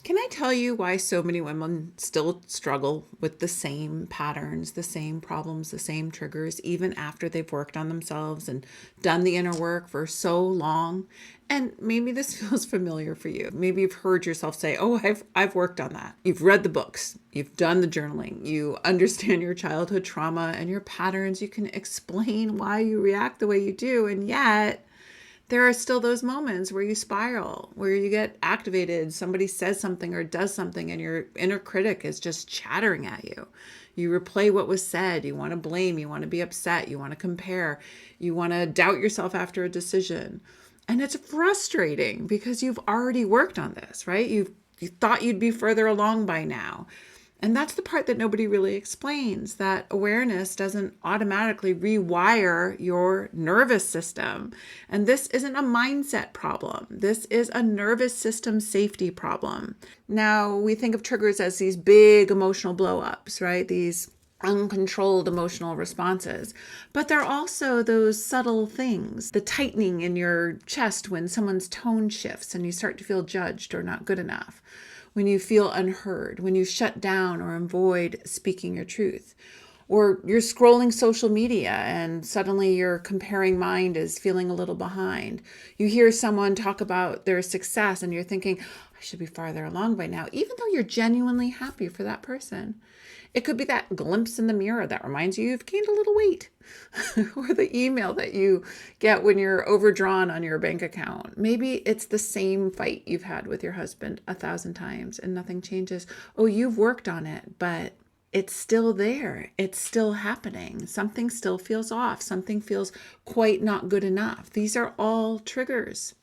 Can I tell you why so many women still struggle with the same patterns, the same problems, the same triggers, even after they've worked on themselves and done the inner work for so long? And maybe this feels familiar for you. Maybe you've heard yourself say, "Oh, I've worked on that." You've read the books, you've done the journaling, you understand your childhood trauma and your patterns, you can explain why you react the way you do, and yet there are still those moments where you spiral, where you get activated, somebody says something or does something, and your inner critic is just chattering at you. You replay what was said, you want to blame, you want to be upset, you want to compare, you want to doubt yourself after a decision. And it's frustrating because you've already worked on this, right? You thought you'd be further along by now. And that's the part that nobody really explains, that awareness doesn't automatically rewire your nervous system. And this isn't a mindset problem. This is a nervous system safety problem. Now, we think of triggers as these big emotional blow-ups, right? These uncontrolled emotional responses. But they're also those subtle things, the tightening in your chest when someone's tone shifts and you start to feel judged or not good enough, when you feel unheard, when you shut down or avoid speaking your truth, or you're scrolling social media and suddenly your comparing mind is feeling a little behind. You hear someone talk about their success and you're thinking, I should be farther along by now, even though you're genuinely happy for that person. It could be that glimpse in the mirror that reminds you you've gained a little weight, or the email that you get when you're overdrawn on your bank account. Maybe it's the same fight you've had with your husband 1,000 times and nothing changes. Oh, you've worked on it, but it's still there. It's still happening. Something still feels off. Something feels quite not good enough. These are all triggers.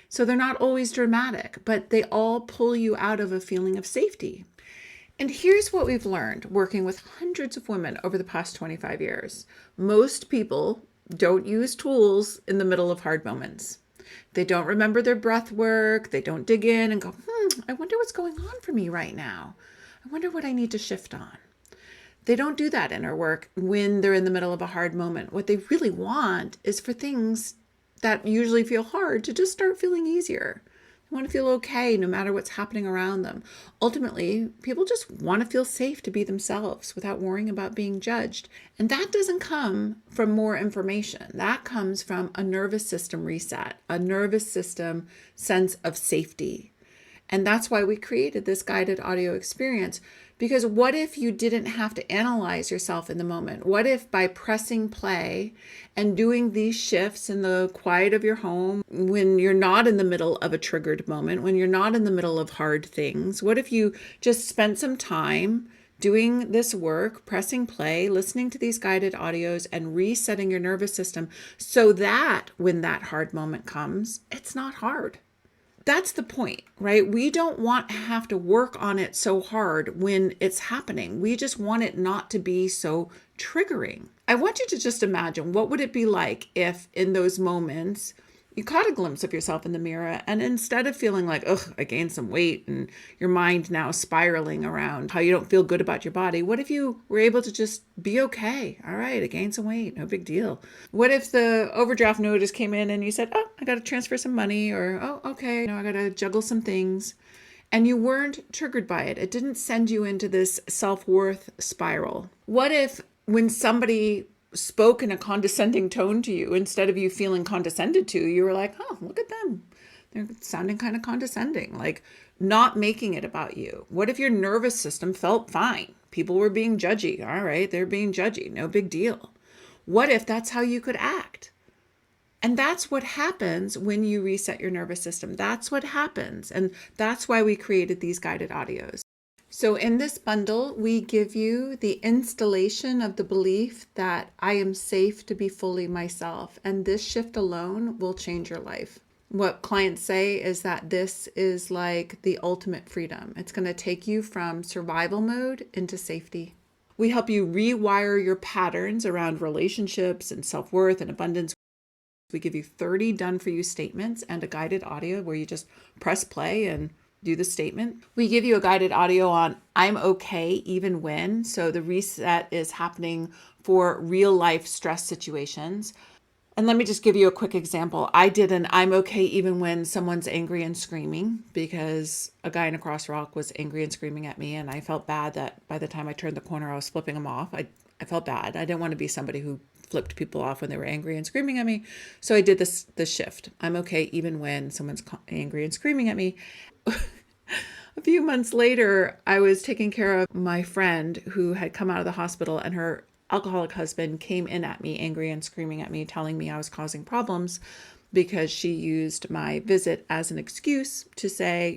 So they're not always dramatic, but they all pull you out of a feeling of safety. And here's what we've learned working with hundreds of women over the past 25 years. Most people don't use tools in the middle of hard moments. They don't remember their breath work. They don't dig in and go, I wonder what's going on for me right now. I wonder what I need to shift on. They don't do that inner work when they're in the middle of a hard moment. What they really want is for things that usually feel hard to just start feeling easier. They want to feel okay no matter what's happening around them. Ultimately, people just want to feel safe to be themselves without worrying about being judged. And that doesn't come from more information. That comes from a nervous system reset, a nervous system sense of safety. And that's why we created this guided audio experience. Because what if you didn't have to analyze yourself in the moment? What if by pressing play and doing these shifts in the quiet of your home, when you're not in the middle of a triggered moment, when you're not in the middle of hard things, what if you just spent some time doing this work, pressing play, listening to these guided audios and resetting your nervous system so that when that hard moment comes, it's not hard? That's the point, right? We don't want to have to work on it so hard when it's happening. We just want it not to be so triggering. I want you to just imagine, what would it be like if in those moments you caught a glimpse of yourself in the mirror, and instead of feeling like, ugh, I gained some weight, and your mind now spiraling around how you don't feel good about your body, what if you were able to just be okay? All right, I gained some weight, no big deal. What if the overdraft notice came in and you said, oh, I got to transfer some money, or, oh, okay, I got to juggle some things. And you weren't triggered by it. It didn't send you into this self-worth spiral. What if when somebody spoke in a condescending tone to you, instead of you feeling condescended to, you were like, oh, look at them. They're sounding kind of condescending, like not making it about you. What if your nervous system felt fine? People were being judgy. All right, they're being judgy. No big deal. What if that's how you could act? And that's what happens when you reset your nervous system. That's what happens. And that's why we created these guided audios. So in this bundle, we give you the installation of the belief that I am safe to be fully myself. And this shift alone will change your life. What clients say is that this is like the ultimate freedom. It's going to take you from survival mode into safety. We help you rewire your patterns around relationships and self-worth and abundance. We give you 30 done-for-you statements and a guided audio where you just press play and do the statement. We give you a guided audio on I'm okay even when. So the reset is happening for real life stress situations. And let me just give you a quick example. I did an I'm okay even when someone's angry and screaming, because a guy in a crosswalk was angry and screaming at me, and I felt bad that by the time I turned the corner, I was flipping him off. I felt bad. I didn't want to be somebody who flipped people off when they were angry and screaming at me. So I did the shift. I'm okay even when someone's angry and screaming at me. A few months later, I was taking care of my friend who had come out of the hospital, and her alcoholic husband came in at me, angry and screaming at me, telling me I was causing problems because she used my visit as an excuse to say,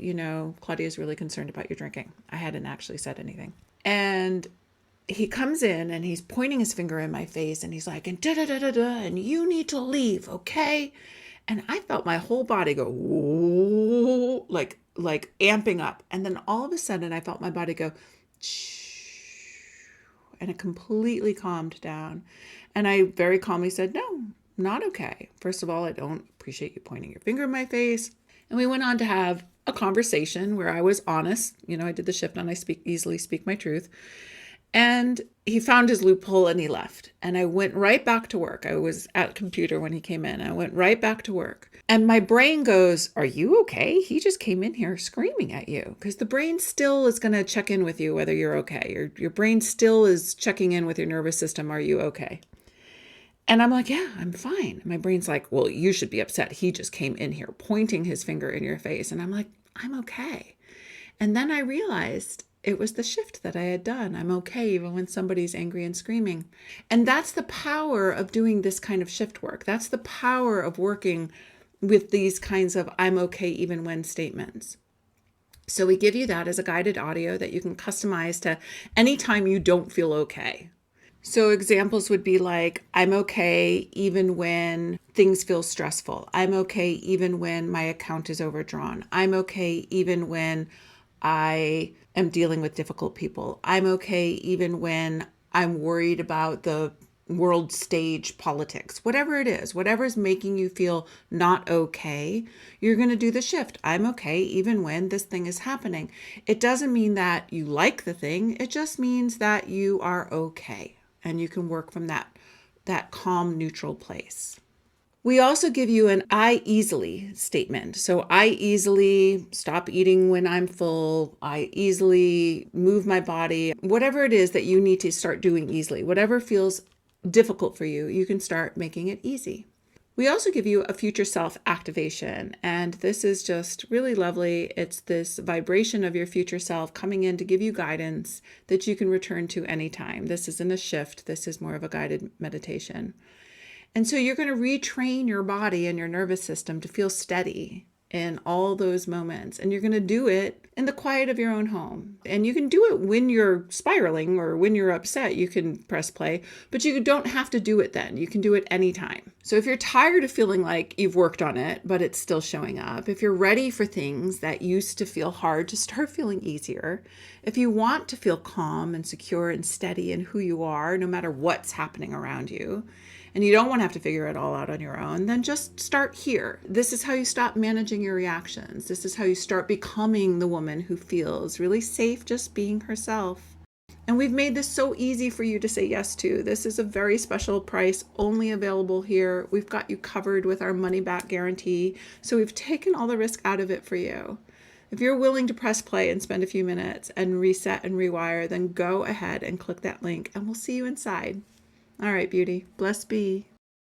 Claudia is really concerned about your drinking. I hadn't actually said anything. And he comes in and he's pointing his finger in my face and he's like, and da da da da da, and you need to leave, okay? And I felt my whole body go, whoa, like amping up. And then all of a sudden I felt my body go, shh, and it completely calmed down. And I very calmly said, no, not okay. First of all, I don't appreciate you pointing your finger in my face. And we went on to have a conversation where I was honest. I did the shift on I easily speak my truth. And he found his loophole and he left. And I went right back to work. I was at computer when he came in. I went right back to work. And my brain goes, are you okay? He just came in here screaming at you. Because the brain still is going to check in with you whether you're okay. Your brain still is checking in with your nervous system. Are you okay? And I'm like, yeah, I'm fine. My brain's like, well, you should be upset. He just came in here pointing his finger in your face. And I'm like, I'm okay. And then I realized it was the shift that I had done. I'm okay even when somebody's angry and screaming. And that's the power of doing this kind of shift work. That's the power of working with these kinds of I'm okay even when statements. So we give you that as a guided audio that you can customize to anytime you don't feel okay. So examples would be like, I'm okay even when things feel stressful. I'm okay even when my account is overdrawn. I'm okay even when I am dealing with difficult people. I'm okay even when I'm worried about the world stage politics. Whatever it is, whatever is making you feel not okay, you're going to do the shift. I'm okay even when this thing is happening. It doesn't mean that you like the thing. It just means that you are okay. And you can work from that calm, neutral place. We also give you an I easily statement. So I easily stop eating when I'm full. I easily move my body. Whatever it is that you need to start doing easily, whatever feels difficult for you, you can start making it easy. We also give you a future self activation, and this is just really lovely. It's this vibration of your future self coming in to give you guidance that you can return to anytime. This isn't a shift. This is more of a guided meditation. And so you're going to retrain your body and your nervous system to feel steady in all those moments. And you're going to do it in the quiet of your own home. And you can do it when you're spiraling or when you're upset. You can press play, but you don't have to do it then. You can do it anytime. So if you're tired of feeling like you've worked on it, but it's still showing up, if you're ready for things that used to feel hard to start feeling easier, if you want to feel calm and secure and steady in who you are, no matter what's happening around you, and you don't want to have to figure it all out on your own, then just start here. This is how you stop managing your reactions. This is how you start becoming the woman who feels really safe just being herself. And we've made this so easy for you to say yes to. This is a very special price, only available here. We've got you covered with our money back guarantee. So we've taken all the risk out of it for you. If you're willing to press play and spend a few minutes and reset and rewire, then go ahead and click that link and we'll see you inside. All right, beauty. Blessed be.